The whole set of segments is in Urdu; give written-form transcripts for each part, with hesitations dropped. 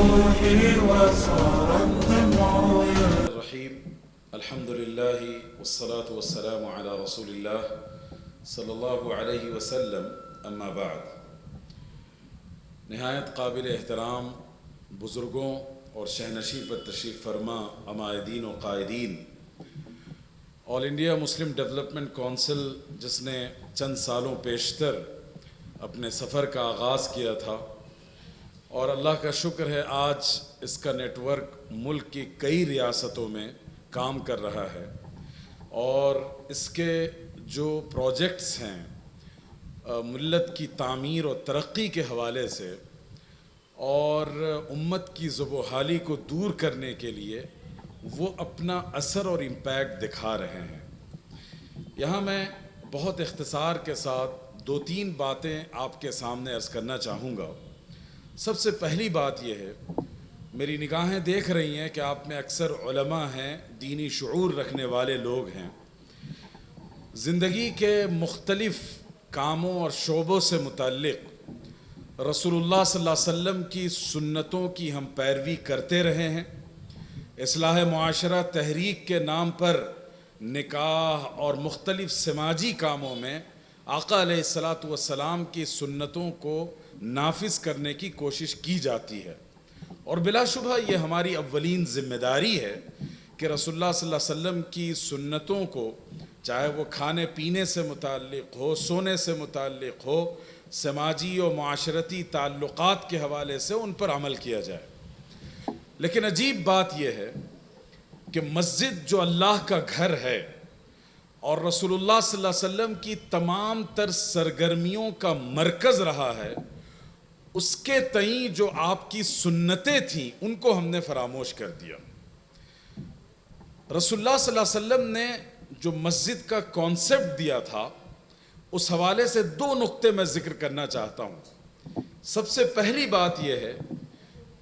روحي وصار الدمع الرحيم الحمد لله والصلاة والسلام على رسول الله صلی اللہ علیہ وسلم اما بعد. نہایت قابل احترام بزرگوں اور شہنشین پر تشریف فرما عمائدین و قائدین، آل انڈیا مسلم ڈیولپمنٹ کونسل جس نے چند سالوں پیشتر اپنے سفر کا آغاز کیا تھا، اور اللہ کا شکر ہے آج اس کا نیٹ ورک ملک کی کئی ریاستوں میں کام کر رہا ہے، اور اس کے جو پروجیکٹس ہیں ملت کی تعمیر و ترقی کے حوالے سے اور امت کی ذوب و حالی کو دور کرنے کے لیے وہ اپنا اثر اور امپیکٹ دکھا رہے ہیں. یہاں میں بہت اختصار کے ساتھ دو تین باتیں آپ کے سامنے عرض کرنا چاہوں گا. سب سے پہلی بات یہ ہے، میری نگاہیں دیکھ رہی ہیں کہ آپ میں اکثر علماء ہیں، دینی شعور رکھنے والے لوگ ہیں، زندگی کے مختلف کاموں اور شعبوں سے متعلق رسول اللہ صلی اللہ علیہ وسلم کی سنتوں کی ہم پیروی کرتے رہے ہیں. اصلاح معاشرہ تحریک کے نام پر نکاح اور مختلف سماجی کاموں میں آقا علیہ الصلاۃ والسلام کی سنتوں کو نافذ کرنے کی کوشش کی جاتی ہے، اور بلا شبہ یہ ہماری اولین ذمہ داری ہے کہ رسول اللہ صلی اللہ علیہ وسلم کی سنتوں کو، چاہے وہ کھانے پینے سے متعلق ہو، سونے سے متعلق ہو، سماجی و معاشرتی تعلقات کے حوالے سے، ان پر عمل کیا جائے. لیکن عجیب بات یہ ہے کہ مسجد جو اللہ کا گھر ہے اور رسول اللہ صلی اللہ علیہ وسلم کی تمام تر سرگرمیوں کا مرکز رہا ہے، اس کے تئیں جو آپ کی سنتیں تھیں ان کو ہم نے فراموش کر دیا. رسول اللہ صلی اللہ علیہ وسلم نے جو مسجد کا کانسیپٹ دیا تھا، اس حوالے سے دو نقطے میں ذکر کرنا چاہتا ہوں. سب سے پہلی بات یہ ہے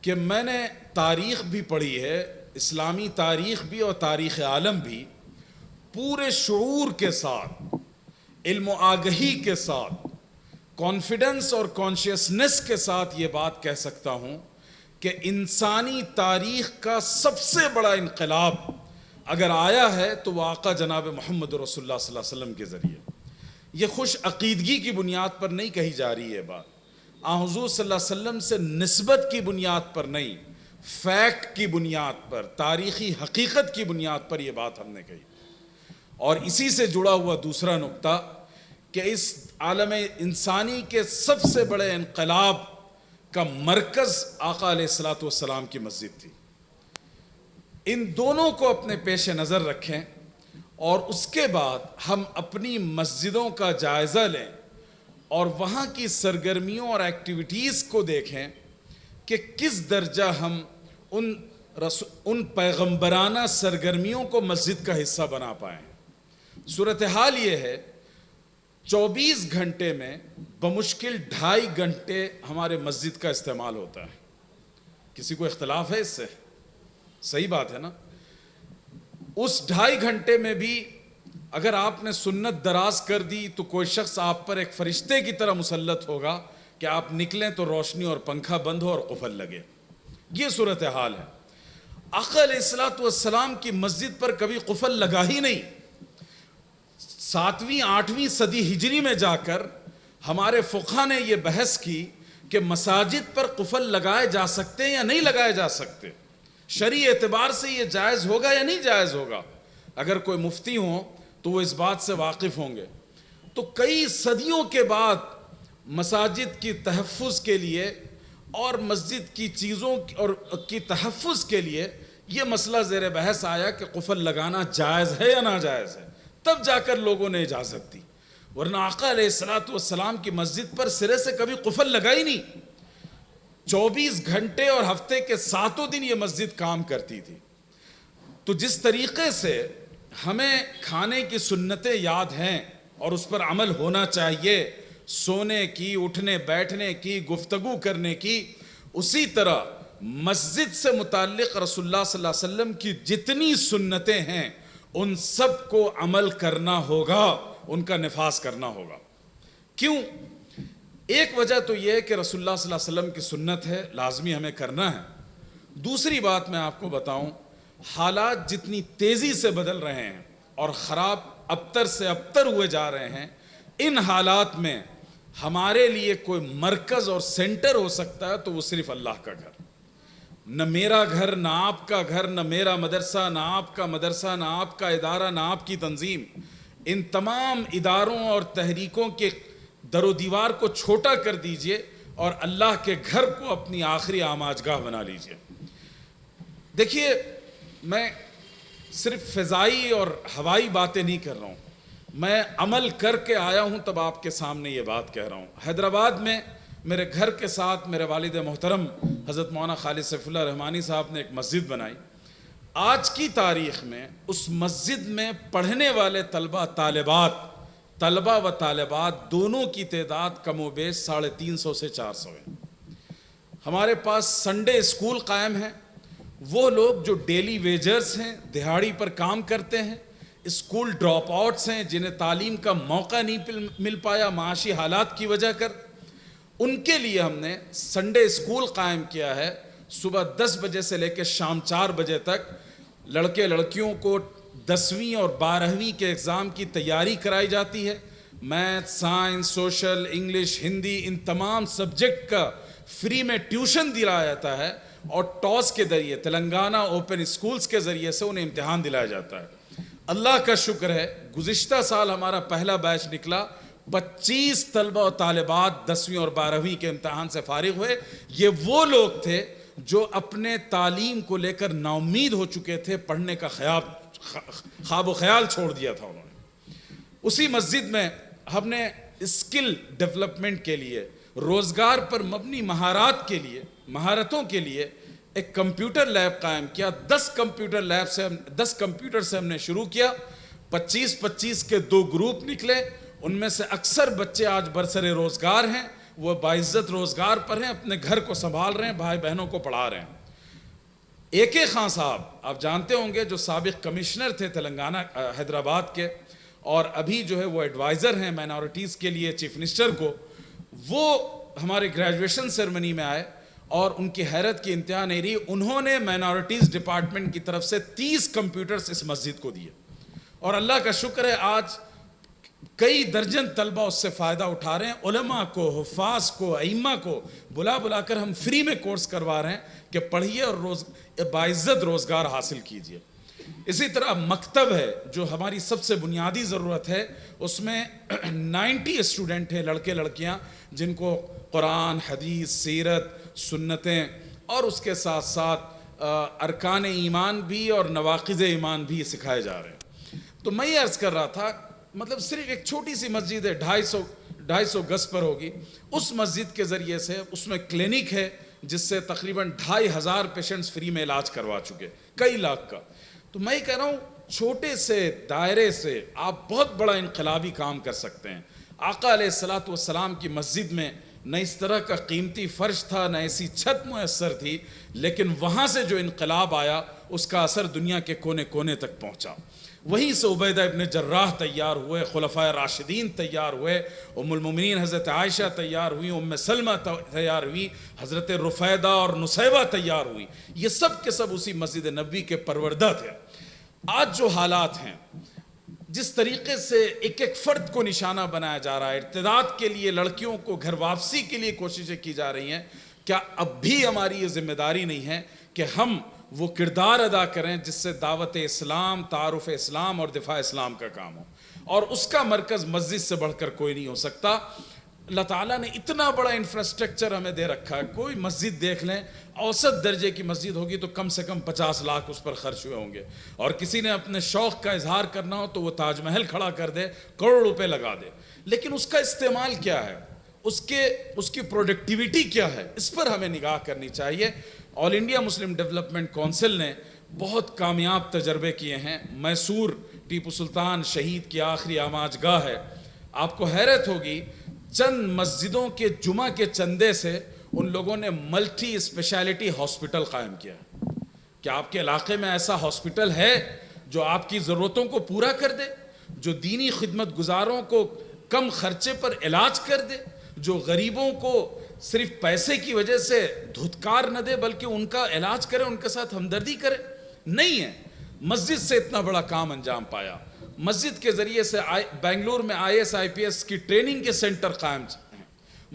کہ میں نے تاریخ بھی پڑھی ہے، اسلامی تاریخ بھی اور تاریخ عالم بھی، پورے شعور کے ساتھ، علم و آگہی کے ساتھ، کانفیڈنس اور کانشیسنس کے ساتھ یہ بات کہہ سکتا ہوں کہ انسانی تاریخ کا سب سے بڑا انقلاب اگر آیا ہے تو وہ آقا جناب محمد رسول اللہ صلی اللہ علیہ وسلم کے ذریعے. یہ خوش عقیدگی کی بنیاد پر نہیں کہی جا رہی ہے بات، حضور صلی اللہ علیہ وسلم سے نسبت کی بنیاد پر نہیں، فیکٹ کی بنیاد پر، تاریخی حقیقت کی بنیاد پر یہ بات ہم نے کہی. اور اسی سے جڑا ہوا دوسرا نقطہ کہ اس عالم انسانی کے سب سے بڑے انقلاب کا مرکز آقا علیہ الصلوۃ والسلام کی مسجد تھی. ان دونوں کو اپنے پیش نظر رکھیں اور اس کے بعد ہم اپنی مسجدوں کا جائزہ لیں اور وہاں کی سرگرمیوں اور ایکٹیویٹیز کو دیکھیں کہ کس درجہ ہم ان پیغمبرانہ سرگرمیوں کو مسجد کا حصہ بنا پائیں. صورتحال یہ ہے 24 گھنٹے میں بمشکل 2.5 گھنٹے ہمارے مسجد کا استعمال ہوتا ہے. کسی کو اختلاف ہے اس سے؟ صحیح بات ہے نا؟ اس 2.5 گھنٹے میں بھی اگر آپ نے سنت دراز کر دی تو کوئی شخص آپ پر ایک فرشتے کی طرح مسلط ہوگا کہ آپ نکلیں تو روشنی اور پنکھا بند ہو اور قفل لگے. یہ صورتحال ہے. آقا علیہ الصلوۃ والسلام کی مسجد پر کبھی قفل لگا ہی نہیں. 7ویں 8ویں صدی ہجری میں جا کر ہمارے فقہا نے یہ بحث کی کہ مساجد پر قفل لگائے جا سکتے ہیں یا نہیں لگائے جا سکتے، شرعی اعتبار سے یہ جائز ہوگا یا نہیں جائز ہوگا. اگر کوئی مفتی ہوں تو وہ اس بات سے واقف ہوں گے. تو کئی صدیوں کے بعد مساجد کی تحفظ کے لیے اور مسجد کی چیزوں اور کی تحفظ کے لیے یہ مسئلہ زیر بحث آیا کہ قفل لگانا جائز ہے یا ناجائز ہے. تب جا کر لوگوں نے اجازت دی، ورنہ آقا علیہ الصلوۃ والسلام کی مسجد پر سرے سے کبھی قفل لگائی نہیں. 24 گھنٹے اور ہفتے کے 7 دن یہ مسجد کام کرتی تھی. تو جس طریقے سے ہمیں کھانے کی سنتیں یاد ہیں اور اس پر عمل ہونا چاہیے، سونے کی، اٹھنے بیٹھنے کی، گفتگو کرنے کی، اسی طرح مسجد سے متعلق رسول اللہ صلی اللہ علیہ وسلم کی جتنی سنتیں ہیں ان سب کو عمل کرنا ہوگا، ان کا نفاذ کرنا ہوگا. کیوں؟ ایک وجہ تو یہ ہے کہ رسول اللہ صلی اللہ علیہ وسلم کی سنت ہے، لازمی ہمیں کرنا ہے. دوسری بات میں آپ کو بتاؤں، حالات جتنی تیزی سے بدل رہے ہیں اور خراب ابتر سے ابتر ہوئے جا رہے ہیں، ان حالات میں ہمارے لیے کوئی مرکز اور سینٹر ہو سکتا ہے تو وہ صرف اللہ کا گھر. نہ میرا گھر، نہ آپ کا گھر، نہ میرا مدرسہ، نہ آپ کا مدرسہ، نہ آپ کا ادارہ، نہ آپ کی تنظیم. ان تمام اداروں اور تحریکوں کے در و دیوار کو چھوٹا کر دیجئے اور اللہ کے گھر کو اپنی آخری آماجگاہ بنا لیجئے. دیکھیے، میں صرف فضائی اور ہوائی باتیں نہیں کر رہا ہوں، میں عمل کر کے آیا ہوں تب آپ کے سامنے یہ بات کہہ رہا ہوں. حیدرآباد میں میرے گھر کے ساتھ میرے والد محترم حضرت مولانا خالد سیف اللہ رحمانی صاحب نے ایک مسجد بنائی. آج کی تاریخ میں اس مسجد میں پڑھنے والے طلبہ و طالبات دونوں کی تعداد کم و بیش 350 سے 400 ہے. ہمارے پاس سنڈے اسکول قائم ہے. وہ لوگ جو ڈیلی ویجرز ہیں، دہاڑی پر کام کرتے ہیں، اسکول ڈراپ آؤٹس ہیں، جنہیں تعلیم کا موقع نہیں مل پایا معاشی حالات کی وجہ کر، ان کے لیے ہم نے سنڈے اسکول قائم کیا ہے. صبح 10 بجے سے لے کے شام 4 بجے تک لڑکے لڑکیوں کو 10ویں اور 12ویں کے ایگزام کی تیاری کرائی جاتی ہے. Math, science, social, English, Hindi, ان تمام سبجیکٹ کا فری میں ٹیوشن دلایا جاتا ہے اور ٹاس کے ذریعے تلنگانہ اوپن اسکولز کے ذریعے سے انہیں امتحان دلایا جاتا ہے. اللہ کا شکر ہے گزشتہ سال ہمارا پہلا بیچ نکلا، 25 طلبہ و طالبات 10ویں اور 12ویں کے امتحان سے فارغ ہوئے. یہ وہ لوگ تھے جو اپنے تعلیم کو لے کر نا امید ہو چکے تھے، پڑھنے کا خواب و خیال چھوڑ دیا تھا انہوں نے. اسی مسجد میں ہم نے اسکل ڈیولپمنٹ کے لیے، روزگار پر مبنی مہارتوں کے لیے ایک کمپیوٹر لیب قائم کیا. 10 کمپیوٹر سے ہم نے شروع کیا. 25 کے 2 گروپ نکلے. ان میں سے اکثر بچے آج برسر روزگار ہیں، وہ باعزت روزگار پر ہیں، اپنے گھر کو سنبھال رہے ہیں، بھائی بہنوں کو پڑھا رہے ہیں. AK خان صاحب آپ جانتے ہوں گے، جو سابق کمشنر تھے تلنگانہ حیدرآباد کے، اور ابھی جو ہے وہ ایڈوائزر ہیں مائنورٹیز کے لیے چیف منسٹر کو. وہ ہمارے گریجویشن سیرمنی میں آئے اور ان کی حیرت کی انتہا نہیں رہی. انہوں نے مائنورٹیز ڈپارٹمنٹ کی طرف سے 30 کمپیوٹرز اس مسجد کو دیے اور اللہ کا شکر ہے آج کئی درجن طلبہ اس سے فائدہ اٹھا رہے ہیں. علماء کو، حفاظ کو، ائمہ کو بلا کر ہم فری میں کورس کروا رہے ہیں کہ پڑھیے اور باعزت روزگار حاصل کیجیے. اسی طرح مکتب ہے جو ہماری سب سے بنیادی ضرورت ہے، اس میں 90 اسٹوڈنٹ ہیں، لڑکے لڑکیاں، جن کو قرآن، حدیث، سیرت، سنتیں اور اس کے ساتھ ساتھ ارکان ایمان بھی اور نواقض ایمان بھی سکھائے جا رہے ہیں. تو میں یہ عرض کر رہا تھا، مطلب صرف ایک چھوٹی سی مسجد ہے، 250 گز پر ہوگی. اس مسجد کے ذریعے سے اس میں کلینک ہے جس سے تقریباً 2500 پیشنٹس فری میں علاج کروا چکے، کئی لاکھ کا. تو میں کہہ رہا ہوں چھوٹے سے دائرے سے آپ بہت بڑا انقلابی کام کر سکتے ہیں. آقا علیہ الصلوۃ والسلام کی مسجد میں نہ اس طرح کا قیمتی فرش تھا، نہ ایسی چھت میسر تھی، لیکن وہاں سے جو انقلاب آیا اس کا اثر دنیا کے کونے کونے تک پہنچا. وہیں سے عبیدہ ابن جراح تیار ہوئے، خلفائے راشدین تیار ہوئے، ام المومنین حضرت عائشہ تیار ہوئی، ام سلمہ تیار ہوئی، حضرت رفیدہ اور نصیبہ تیار ہوئی. یہ سب کے سب اسی مسجد نبوی کے پروردہ تھے. آج جو حالات ہیں، جس طریقے سے ایک ایک فرد کو نشانہ بنایا جا رہا ہے، ارتداد کے لیے لڑکیوں کو گھر واپسی کے لیے کوششیں کی جا رہی ہیں، کیا اب بھی ہماری یہ ذمہ داری نہیں ہے کہ ہم وہ کردار ادا کریں جس سے دعوت اسلام، تعارف اسلام اور دفاع اسلام کا کام ہو؟ اور اس کا مرکز مسجد سے بڑھ کر کوئی نہیں ہو سکتا. اللہ تعالیٰ نے اتنا بڑا انفراسٹرکچر ہمیں دے رکھا ہے. کوئی مسجد دیکھ لیں، اوسط درجے کی مسجد ہوگی تو کم سے کم 50 لاکھ اس پر خرچ ہوئے ہوں گے. اور کسی نے اپنے شوق کا اظہار کرنا ہو تو وہ تاج محل کھڑا کر دے، کروڑ روپے لگا دے. لیکن اس کا استعمال کیا ہے، اس کی پروڈکٹیوٹی کیا ہے، اس پر ہمیں نگاہ کرنی چاہیے. آل انڈیا مسلم ڈیولپمنٹ کونسل نے بہت کامیاب تجربے کیے ہیں. میسور ٹیپو سلطان شہید کی آخری آماجگاہ ہے. آپ کو حیرت ہوگی، چند مسجدوں کے جمعہ کے چندے سے ان لوگوں نے ملٹی اسپیشلٹی ہاسپٹل قائم کیا. کیا آپ کے علاقے میں ایسا ہاسپٹل ہے جو آپ کی ضرورتوں کو پورا کر دے، جو دینی خدمت گزاروں کو کم خرچے پر علاج کر دے، جو غریبوں کو صرف پیسے کی وجہ سے دھتکار نہ دے بلکہ ان کا علاج کرے, ان کے ساتھ ہمدردی کرے. نہیں ہے. مسجد سے اتنا بڑا کام انجام پایا. مسجد کے ذریعے سے بنگلور میں IAS IPS کی ٹریننگ کے سینٹر قائم ہیں.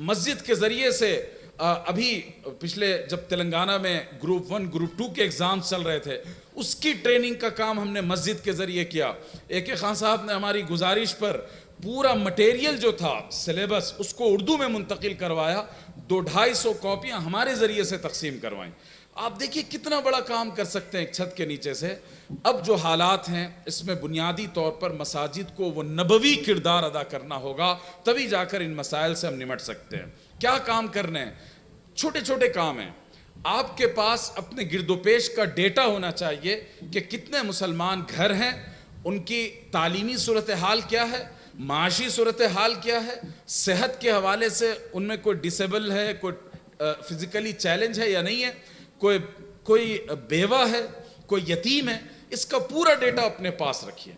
مسجد کے ذریعے سے ابھی پچھلے جب تلنگانہ میں گروپ 1 گروپ 2 کے ایگزامز چل رہے تھے, اس کی ٹریننگ کا کام ہم نے مسجد کے ذریعے کیا. AK خان صاحب نے ہماری گزارش پر پورا مٹیریل جو تھا سلیبس اس کو اردو میں منتقل کروایا, 200-250 کاپیاں ہمارے ذریعے سے تقسیم کروائیں. آپ دیکھیے کتنا بڑا کام کر سکتے ہیں ایک چھت کے نیچے سے. اب جو حالات ہیں اس میں بنیادی طور پر مساجد کو وہ نبوی کردار ادا کرنا ہوگا, تبھی جا کر ان مسائل سے ہم نمٹ سکتے ہیں. کیا کام کرنے ہیں؟ چھوٹے چھوٹے کام ہیں. آپ کے پاس اپنے گرد و پیش کا ڈیٹا ہونا چاہیے کہ کتنے مسلمان گھر ہیں, ان کی تعلیمی صورتحال کیا ہے, معاشی صورتحال کیا ہے, صحت کے حوالے سے ان میں کوئی ڈسیبل ہے, کوئی فزیکلی چیلنج ہے یا نہیں ہے, کوئی بیوہ ہے, کوئی یتیم ہے. اس کا پورا ڈیٹا اپنے پاس رکھیے.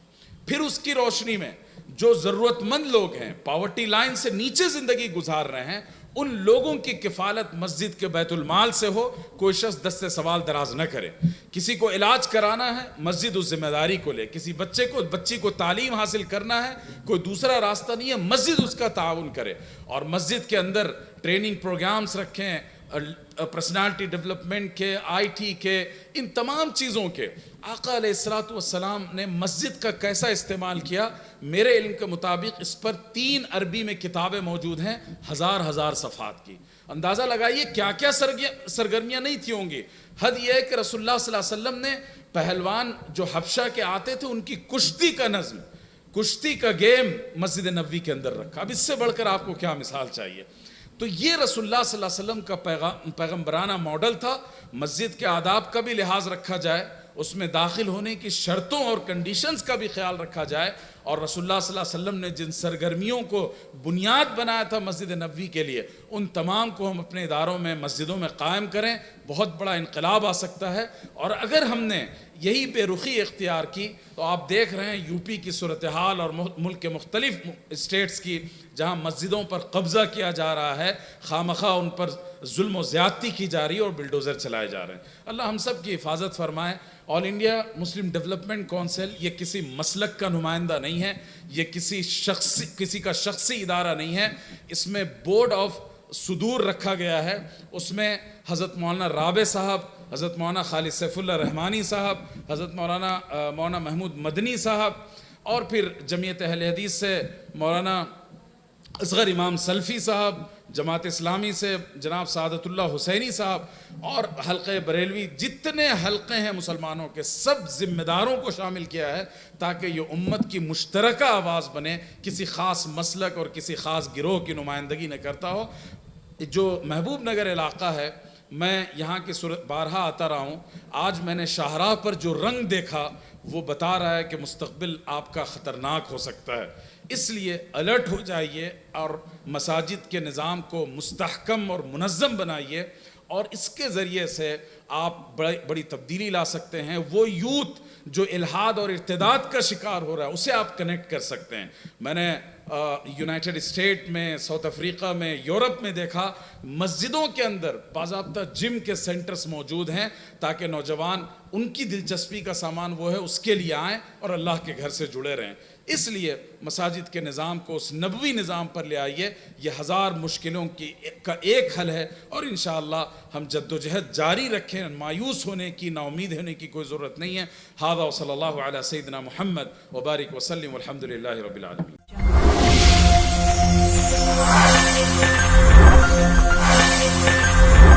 پھر اس کی روشنی میں جو ضرورت مند لوگ ہیں, پاورٹی لائن سے نیچے زندگی گزار رہے ہیں, ان لوگوں کی کفالت مسجد کے بیت المال سے ہو. کوئی شخص دستے سوال دراز نہ کرے. کسی کو علاج کرانا ہے, مسجد اس ذمہ داری کو لے. کسی بچی کو تعلیم حاصل کرنا ہے, کوئی دوسرا راستہ نہیں ہے, مسجد اس کا تعاون کرے. اور مسجد کے اندر ٹریننگ پروگرامز رکھیں, پرسنالٹی ڈیولپمنٹ کے, IT کے, ان تمام چیزوں کے. آقا علیہ الصلوۃ والسلام نے مسجد کا کیسا استعمال کیا؟ میرے علم کے مطابق اس پر 3 عربی میں کتابیں موجود ہیں, ہزار صفحات کی. اندازہ لگائیے کیا کیا سرگرمیاں نہیں تھی ہوں گی. حد یہ ہے کہ رسول اللہ صلی اللہ علیہ وسلم نے پہلوان جو حبشہ کے آتے تھے ان کی کشتی کا نظم, کشتی کا گیم مسجد نبوی کے اندر رکھا. اب اس سے بڑھ کر آپ کو کیا مثال چاہیے؟ تو یہ رسول اللہ صلی اللہ علیہ وسلم کا پیغمبرانہ ماڈل تھا. مسجد کے آداب کا بھی لحاظ رکھا جائے, اس میں داخل ہونے کی شرطوں اور کنڈیشنز کا بھی خیال رکھا جائے, اور رسول اللہ صلی اللہ علیہ وسلم نے جن سرگرمیوں کو بنیاد بنایا تھا مسجد نبوی کے لیے, ان تمام کو ہم اپنے اداروں میں, مسجدوں میں قائم کریں. بہت بڑا انقلاب آ سکتا ہے. اور اگر ہم نے یہی بے رخی اختیار کی تو آپ دیکھ رہے ہیں UP کی صورتحال اور ملک کے مختلف اسٹیٹس کی, جہاں مسجدوں پر قبضہ کیا جا رہا ہے, خامخواہ ان پر ظلم و زیادتی کی جا رہی ہے اور بلڈوزر چلائے جا رہے ہیں. اللہ ہم سب کی حفاظت فرمائے. آل انڈیا مسلم ڈیولپمنٹ کونسل یہ کسی مسلک کا نمائندہ نہیں ہے, یہ کسی کا شخصی ادارہ نہیں ہے. اس میں بورڈ آف صدور رکھا گیا ہے. اس میں حضرت مولانا رابع صاحب, حضرت مولانا خالد سیف اللہ رحمانی صاحب, حضرت مولانا محمود مدنی صاحب, اور پھر جمعیت اہل حدیث سے مولانا اصغر امام سلفی صاحب, جماعت اسلامی سے جناب سعادت اللہ حسینی صاحب, اور حلقہ بریلوی, جتنے حلقے ہیں مسلمانوں کے, سب ذمہ داروں کو شامل کیا ہے تاکہ یہ امت کی مشترکہ آواز بنے, کسی خاص مسلک اور کسی خاص گروہ کی نمائندگی نہ کرتا ہو. جو محبوب نگر علاقہ ہے, میں یہاں کی بارہا آتا رہا ہوں. آج میں نے شاہراہ پر جو رنگ دیکھا وہ بتا رہا ہے کہ مستقبل آپ کا خطرناک ہو سکتا ہے. اس لیے الرٹ ہو جائیے اور مساجد کے نظام کو مستحکم اور منظم بنائیے, اور اس کے ذریعے سے آپ بڑی تبدیلی لا سکتے ہیں. وہ یوتھ جو الحاد اور ارتداد کا شکار ہو رہا ہے اسے آپ کنیکٹ کر سکتے ہیں. میں نے یونائٹڈ اسٹیٹ میں, ساؤتھ افریقہ میں, یورپ میں دیکھا مسجدوں کے اندر باضابطہ جم کے سینٹرز موجود ہیں تاکہ نوجوان ان کی دلچسپی کا سامان وہ ہے اس کے لیے آئیں اور اللہ کے گھر سے جڑے رہیں. اس لیے مساجد کے نظام کو اس نبوی نظام پر لے آئیے. یہ 1000 مشکلوں کا ایک حل ہے, اور انشاءاللہ ہم جد و جہد جاری رکھیں. مایوس ہونے کی, نا امید ہونے کی کوئی ضرورت نہیں ہے. ھذا وصلی اللہ علی سیدنا محمد وبارک وسلم والحمد للہ رب العالمین.